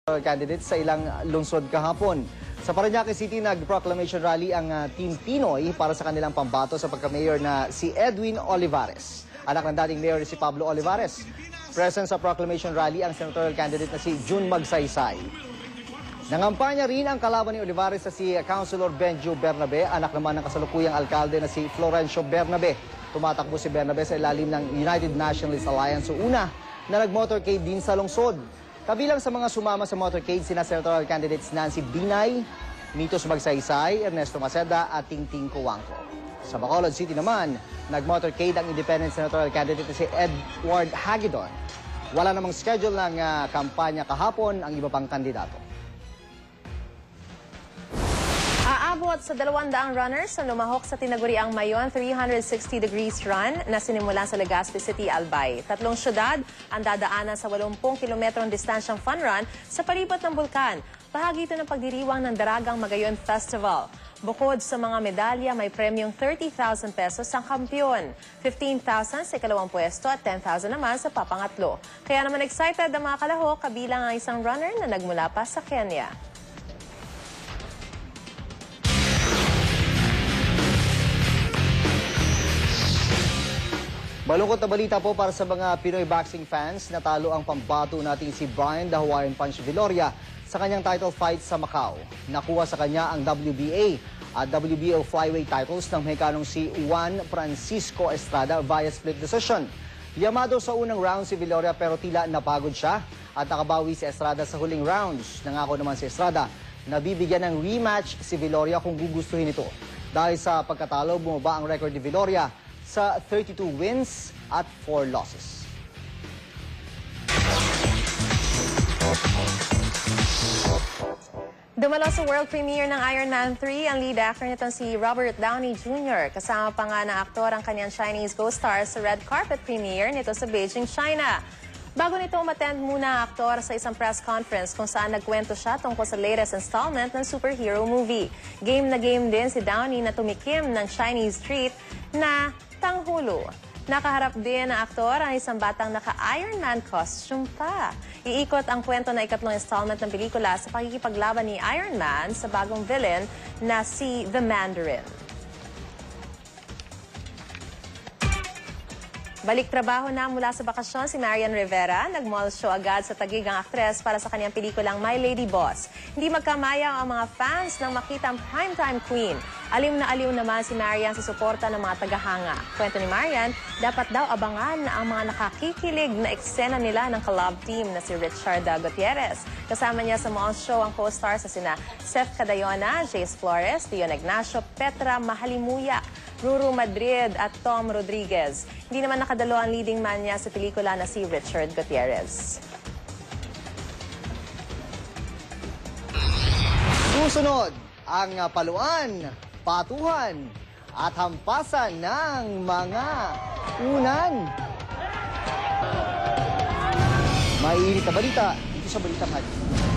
candidates sa ilang lungsod kahapon. Sa Parañaque City, nag-proclamation rally ang Team Pinoy para sa kanilang pambato sa pagka-mayor na si Edwin Olivares. Anak ng dating mayor si Pablo Olivares. Present sa proclamation rally ang senatorial candidate na si June Magsaysay. Nangampanya rin ang kalaban ni Olivares na si Councilor Benjo Bernabe, anak naman ng kasalukuyang alkalde na si Florencio Bernabe. Tumatakbo si Bernabe sa ilalim ng United Nationalist Alliance o UNA na nag-motorcade din sa lungsod. Kabilang sa mga sumama sa motorcade sina senatorial candidates Nancy Binay, Mitos Magsaysay, Ernesto Maceda at Tingting Coangco. Sa Bacolod City naman, nag-motorcade ang independent senatorial candidate na si Edward Hagedorn. Wala namang schedule ng kampanya kahapon ang iba pang kandidato. Aabot sa 200 runners ang lumahok sa tinaguriang Mayon 360 degrees run na sinimulan sa Legazpi City, Albay. 3 syudad ang dadaanan sa 80 kilometrong distansyang fun run sa palibot ng bulkan. Bahagi ito ng pagdiriwang ng Daragang Magayon Festival. Bukod sa mga medalya, may premyong 30,000 pesos ang kampyon, 15,000 sa ikalawang pwesto at 10,000 naman sa papangatlo. Kaya naman excited ang mga kalahok, kabilang ang isang runner na nagmula pa sa Kenya. Malungkot na balita po para sa mga Pinoy boxing fans. Natalo ang pambato natin si Brian the Hawaiian Punch Viloria sa kanyang title fight sa Macau. Nakuha sa kanya ang WBA at WBO flyweight titles ng Mexicanong si Juan Francisco Estrada via split decision. Yamado sa unang round si Viloria pero tila napagod siya at nakabawi si Estrada sa huling rounds. Nangako naman si Estrada na bibigyan ng rematch si Viloria kung gugustuhin ito. Dahil sa pagkatalo, bumaba ang record ni Viloria sa 32 wins at 4 losses. Dumalo sa world premiere ng Iron Man 3 ang lead actor nitong si Robert Downey Jr. Kasama pa nga ng aktor ang kanyang Chinese co-star sa red carpet premiere nito sa Beijing, China. Bago nito umattend muna ang aktor sa isang press conference kung saan nagkwento siya tungkol sa latest installment ng superhero movie. Game na game din si Downey na tumikim ng Chinese treat na tanghulo. Nakaharap din ang aktor ang isang batang naka-Iron Man costume pa. Iikot ang kwento na ikatlong installment ng pelikula sa pakikipaglaban ni Iron Man sa bagong villain na si The Mandarin. Balik trabaho na mula sa bakasyon si Marian Rivera. Nag-mall show agad sa Taguig ang aktres para sa kanyang pelikulang My Lady Boss. Hindi magkamayaw ang mga fans nang makita ang primetime queen. Aliw na aliw naman si Marian sa suporta ng mga tagahanga. Kwento ni Marian, dapat daw abangan na ang mga nakakikilig na eksena nila ng collab team na si Richard Gutierrez. Kasama niya sa mall show ang co-stars sa sina Seth Cadayona, Jace Flores, Leon Ignacio, Petra Mahalimuya, Ruru Madrid at Tom Rodriguez. Hindi naman nakadalo ang leading man niya sa pelikula na si Richard Gutierrez. Susunod ang paluan, patuhan at hampasan ng mga unan. Maiinit na balita dito sa Balitang Hali.